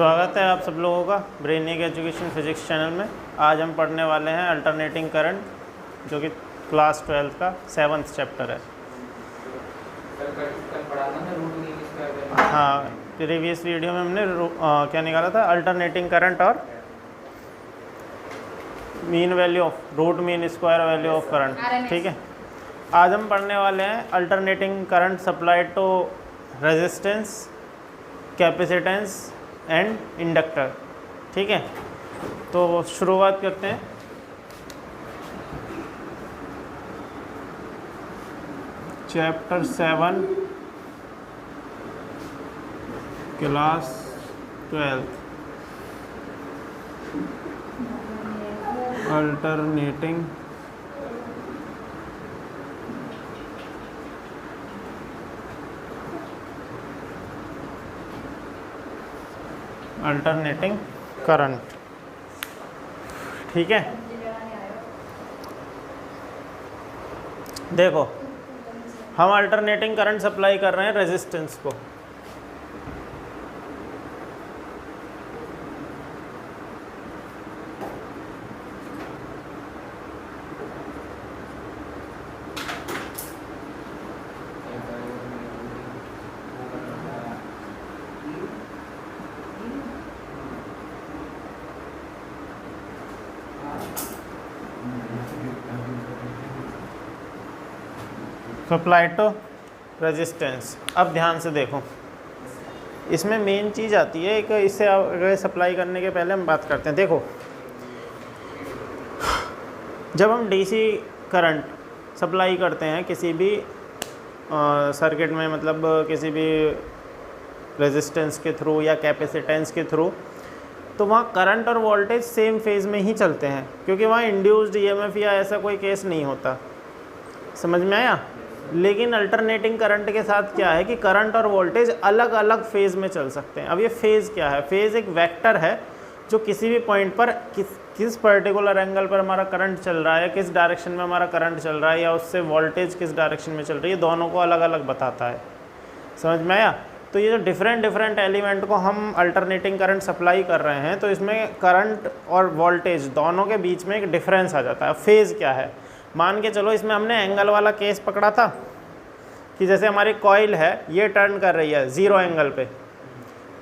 स्वागत है आप सब लोगों का ब्रेनिक एजुकेशन फिजिक्स चैनल में। आज हम पढ़ने वाले हैं अल्टरनेटिंग करंट, जो कि क्लास 12 का 7th चैप्टर है। हाँ, प्रीवियस वीडियो में हमने क्या निकाला था, अल्टरनेटिंग करंट और mean value of root mean square value of current. ठीक है, आज हम पढ़ने वाले हैं alternating current supplied to resistance, capacitance and inductor. ठीक है, तो शुरुआत करते हैं। Chapter 7 class 12 alternating current. ठीक है, देखो हम अल्टरनेटिंग करंट सप्लाई कर रहे हैं रेजिस्टेंस को। Supplied to resistance. अब ध्यान से देखो, इसमें मेन चीज़ आती है एक, इससे अगर सप्लाई करने के पहले हम बात करते हैं। देखो, जब हम डीसी करंट सप्लाई करते हैं किसी भी सर्किट में, मतलब किसी भी रेजिस्टेंस के थ्रू या कैपेसिटेंस के थ्रू, तो वहाँ करंट और वोल्टेज सेम फेज़ में ही चलते हैं, क्योंकि वहाँ इंड्यूस्ड ईएमएफ या ऐसा कोई केस नहीं होता। समझ में आया? लेकिन अल्टरनेटिंग करंट के साथ क्या है कि करंट और वोल्टेज अलग अलग फेज़ में चल सकते हैं। अब ये फेज़ क्या है? फेज़ एक वेक्टर है जो किसी भी पॉइंट पर किस पर्टिकुलर एंगल पर हमारा करंट चल रहा है, किस डायरेक्शन में हमारा करंट चल रहा है, या उससे वोल्टेज किस डायरेक्शन में चल रही है, दोनों को अलग अलग बताता है। समझ में आया? तो ये जो डिफरेंट एलिमेंट को हम अल्टरनेटिंग करंट सप्लाई कर रहे हैं, तो इसमें करंट और वोल्टेज दोनों के बीच में एक डिफरेंस आ जाता है। फेज़ क्या है? मान के चलो, इसमें हमने एंगल वाला केस पकड़ा था कि जैसे हमारी कॉइल है, ये टर्न कर रही है 0 एंगल पे,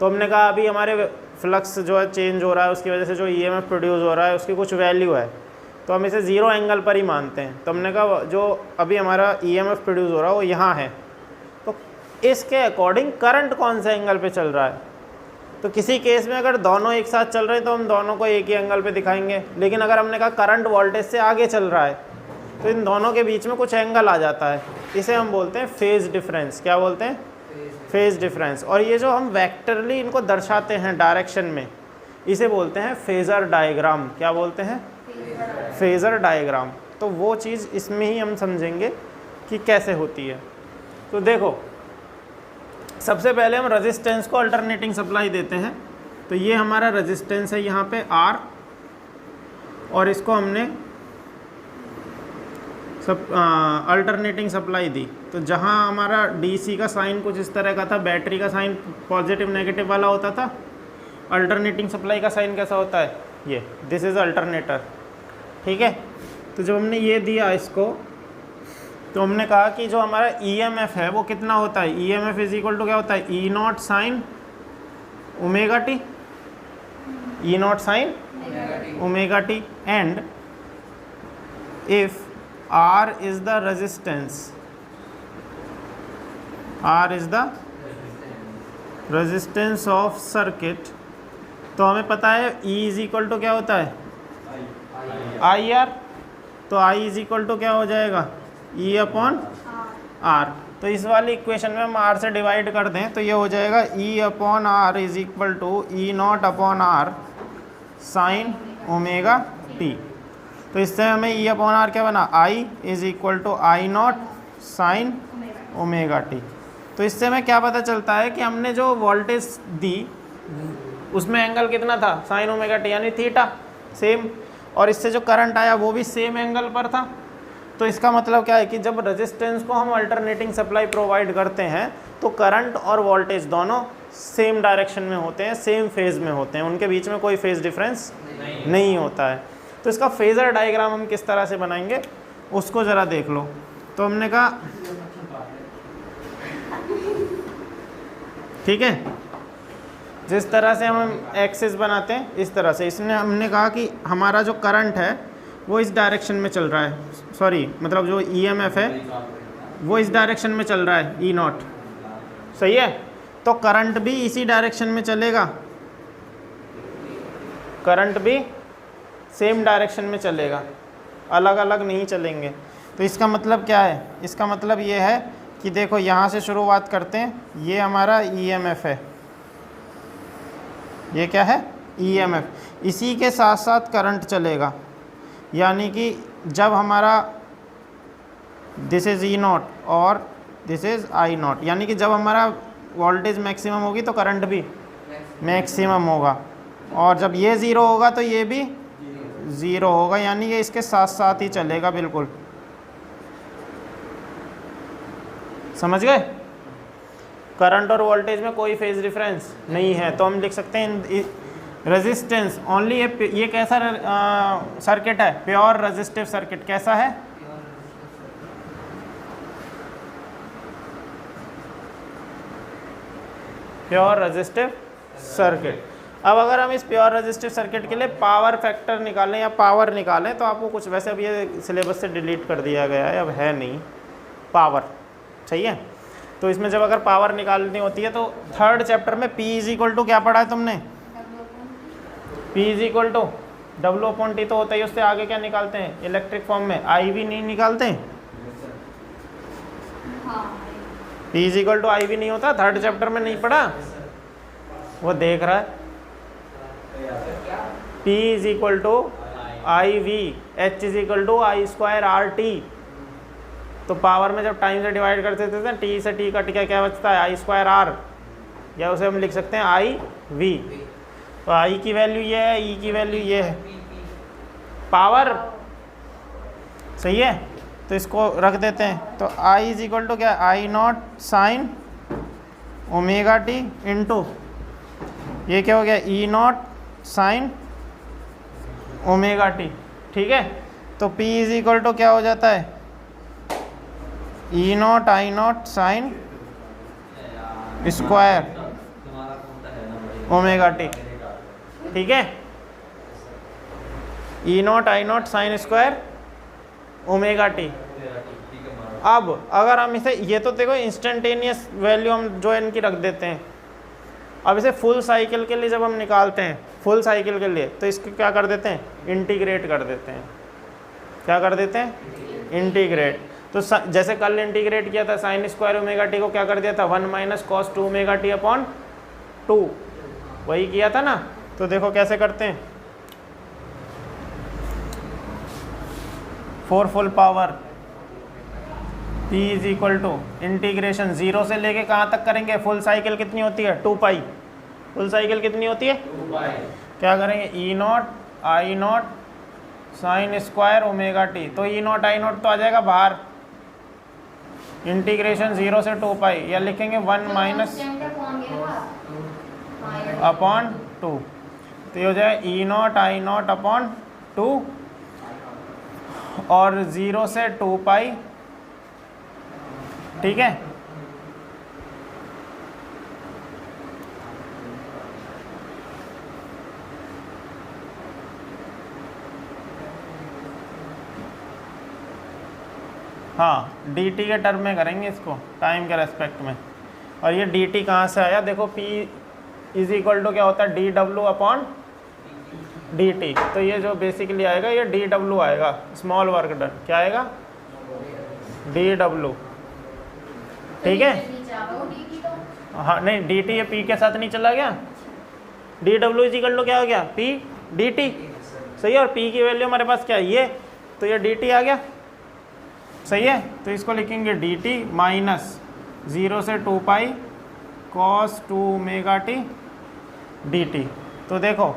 तो हमने कहा अभी हमारे फ्लक्स जो है चेंज हो रहा है, उसकी वजह से जो ईएमएफ प्रोड्यूस हो रहा है उसकी कुछ वैल्यू है, तो हम इसे 0 एंगल पर ही मानते हैं। तो हमने कहा जो अभी हमारा ईएमएफ प्रोड्यूस हो रहा है वो यहाँ है, तो इसके अकॉर्डिंग करंट कौन से एंगल पे चल रहा है। तो किसी केस में अगर दोनों एक साथ चल रहे हैं तो हम दोनों को एक ही एंगल पे दिखाएंगे, लेकिन अगर हमने कहा करंट वोल्टेज से आगे चल रहा है तो इन दोनों के बीच में कुछ एंगल आ जाता है। इसे हम बोलते हैं फेज़ डिफरेंस। क्या बोलते हैं? Phase difference. और ये जो हम वेक्टरली इनको दर्शाते हैं डायरेक्शन में, इसे बोलते हैं फेज़र डायग्राम। क्या बोलते हैं? Phasor diagram. तो वो चीज़ इसमें ही हम समझेंगे कि कैसे होती है। तो देखो, सबसे पहले हम रेजिस्टेंस को अल्टरनेटिंग सप्लाई देते हैं। तो ये हमारा रेजिस्टेंस है यहाँ पे R, और इसको हमने अल्टरनेटिंग सप्लाई दी। तो जहाँ हमारा डीसी का साइन कुछ इस तरह का था, बैटरी का साइन पॉजिटिव नेगेटिव वाला होता था, अल्टरनेटिंग सप्लाई का साइन कैसा होता है? ये, दिस इज़ अल्टरनेटर। ठीक है, तो जब हमने ये दिया इसको, तो हमने कहा कि जो हमारा ईएमएफ है वो कितना होता है? ईएमएफ इज इक्वल टू क्या होता है? E naught sine omega t, E naught sine omega t, and if R is the resistance, R is the resistance of circuit, तो हमें पता है E is equal to क्या होता है? IR। तो I is equal to क्या हो जाएगा? E upon R। तो इस वाली इक्वेशन में हम R से डिवाइड कर दें तो ये हो जाएगा E upon R is equal to E naught upon R sine omega T. तो इससे हमें E अपॉन R क्या बना? I is equal to I naught sine omega T. तो इससे हमें क्या पता चलता है कि हमने जो वोल्टेज दी उसमें एंगल कितना था? साइन ओमेगा टी, यानी थीटा सेम, और इससे जो करंट आया वो भी सेम एंगल पर था। तो इसका मतलब क्या है कि जब रेजिस्टेंस को हम अल्टरनेटिंग सप्लाई प्रोवाइड करते हैं तो करंट और वोल्टेज दोनों सेम डायरेक्शन में होते हैं, सेम फेज़ में होते हैं, उनके बीच में कोई फेज़ डिफरेंस नहीं होता है। तो इसका फेज़र डायग्राम हम किस तरह से बनाएंगे उसको ज़रा देख लो। तो हमने कहा ठीक है, जिस तरह से हम एक्सिस बनाते हैं इस तरह से, इसमें हमने कहा कि हमारा जो करंट है वो इस डायरेक्शन में चल रहा है, सॉरी मतलब जो ईएमएफ है वो इस डायरेक्शन में चल रहा है, ई नॉट, सही है। तो करंट भी इसी डायरेक्शन में चलेगा, करंट भी सेम डायरेक्शन में चलेगा, अलग अलग नहीं चलेंगे। तो इसका मतलब क्या है, इसका मतलब ये है कि देखो यहाँ से शुरुआत करते हैं, ये हमारा ईएमएफ है, ये क्या है ईएमएफ, इसी के साथ साथ करंट चलेगा। यानी कि जब हमारा दिस इज़ ई नॉट और दिस इज़ आई नॉट, यानी कि जब हमारा वोल्टेज मैक्सिमम होगी तो करंट भी मैक्सिमम होगा, और जब ये ज़ीरो होगा तो ये भी ज़ीरो होगा, यानी ये इसके साथ साथ ही चलेगा। बिल्कुल समझ गए, करंट और वोल्टेज में कोई फेज डिफरेंस नहीं है। तो हम लिख सकते हैं रेजिस्टेंस ओनली, ये कैसा सर्किट है, प्योर रेजिस्टिव सर्किट। कैसा है, प्योर रेजिस्टिव सर्किट। अब अगर हम इस प्योर रेजिस्टिव सर्किट के लिए पावर फैक्टर निकालें या पावर निकालें तो आपको कुछ, वैसे अब ये सिलेबस से डिलीट कर दिया गया है, अब है नहीं पावर, सही है। तो इसमें जब अगर पावर निकालनी होती है तो थर्ड चैप्टर में P इज इक्वल टू क्या पढ़ा है तुमने, P is equal to W/T तो होता है, उससे आगे क्या निकालते हैं इलेक्ट्रिक फॉर्म में, IV नहीं निकालते हैं, P is equal to IV नहीं होता, थर्ड चैप्टर में नहीं पढ़ा, वो देख रहा है। P is equal to IV, H is equal to I²RT। तो पावर में जब टाइम से डिवाइड करते थे तो T से T कट क्या बचता है I²R, या उसे हम लिख सकते हैं IV। तो I की वैल्यू ये है, E की वैल्यू ये है, पावर, सही है। तो इसको रख देते हैं, तो I इज इक्वल टू क्या, I0 साइन ω t इंटू ये क्या हो गया E0 साइन ω t, ठीक है। तो P इज इक्वल टू क्या हो जाता है E0 I0 sine square ω t, ठीक है। E0 I0 sine square ω t। अब अगर हम इसे, ये तो देखो इंस्टेंटेनियस वैल्यू हम जो है इनकी रख देते हैं। अब इसे फुल साइकिल के लिए जब हम निकालते हैं, फुल साइकिल के लिए, तो इसको क्या कर देते हैं इंटीग्रेट कर देते हैं। क्या कर देते हैं इंटीग्रेट। तो जैसे कल इंटीग्रेट किया था साइन स्क्वायर ω t को क्या कर दिया था 1 - cos 2 ω t/2, वही किया था ना। तो देखो कैसे करते हैं, 4 full power P is equal to integration 0 से लेके कहाँ तक करेंगे, फुल साइकिल कितनी होती है 2π, फुल साइकिल कितनी होती है 2π। क्या करेंगे E0 I0 sine square ω t, तो E0 I0 तो आ जाएगा बाहर, इंटीग्रेशन 0 से 2π, या लिखेंगे 1/2। तो ये हो जाए E0 I0/2 और 0 से 2π, ठीक है। हाँ dt के टर्म में करेंगे इसको, टाइम के रेस्पेक्ट में। और ये dt कहाँ से आया, देखो P इज इक्वल टू क्या होता है dW/dt। तो ये जो बेसिकली आएगा ये dW आएगा, स्मॉल वर्क डन, क्या आएगा dW, ठीक है। हाँ नहीं dt ये P के साथ नहीं चला गया, dW इज इक्वल टू क्या हो गया P dt, सही है। और P की वैल्यू हमारे पास क्या है ये, तो ये dt आ गया, सही है। तो इसको लिखेंगे dt माइनस 0 से 2π cos 2 ω t dt। तो देखो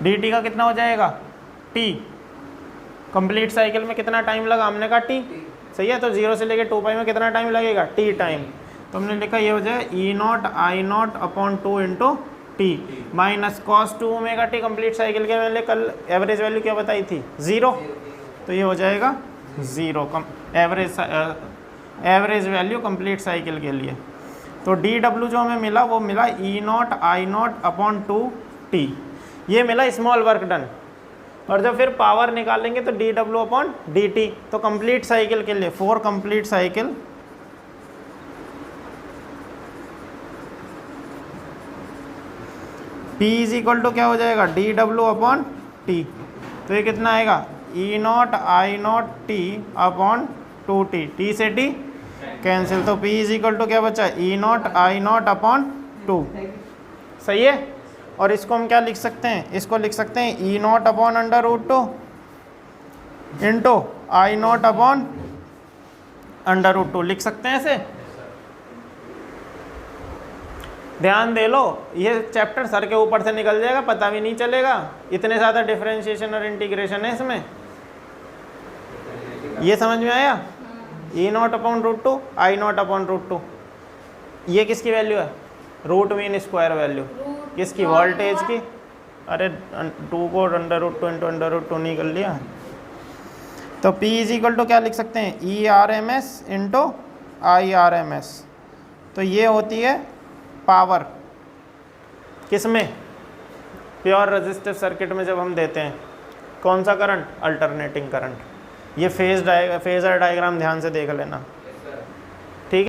dt का कितना हो जाएगा t, कंप्लीट साइकिल में कितना टाइम लगा, हमने कहा t, सही है। तो 0 से लेके 2π में कितना टाइम लगेगा t टाइम। तो हमने लिखा ये हो जाए E naught I naught upon 2 into t minus cos 2 omega t complete cycle के मैंने कल एवरेज वैल्यू क्या बताई थी 0, तो ये हो जाएगा 0 एवरेज वैल्यू कंप्लीट साइकिल के लिए। तो डी डब्ल्यू जो हमें मिला वो मिला E naught I naught upon 2 t, ये मिला स्मॉल वर्क डन। और जब फिर पावर निकालेंगे तो d W upon d t, तो कंप्लीट साइकिल के लिए for complete cycle P is equal to क्या हो जाएगा डी डब्ल्यू अपॉन टी, तो ये कितना आएगा E naught I naught t upon 2t, t से टी कैंसिल, तो P इज इक्वल टू क्या बचा E naught I naught upon 2, सही है। और इसको हम क्या लिख सकते हैं, इसको लिख सकते हैं E naught upon under root 2 into I naught upon under root 2 लिख सकते हैं ऐसे। ध्यान दे लो, ये चैप्टर सर के ऊपर से निकल जाएगा, पता भी नहीं चलेगा, इतने ज़्यादा डिफरेंशिएशन और इंटीग्रेशन है इसमें। ये समझ में आया, E naught upon root 2 I naught upon root 2, ये किसकी वैल्यू है रूट मीन स्क्वायर वैल्यू, किसकी वोल्टेज की। अरे 2 को under root 2 into under root 2 नहीं कर लिया, तो P इज इक्वल टू क्या लिख सकते हैं E R M S into I R M S, तो ये होती है पावर किसमें प्योर रेजिस्टिव सर्किट में जब हम देते हैं कौन सा करंट अल्टरनेटिंग करंट। ये फेजर डायग्राम ध्यान से देख लेना।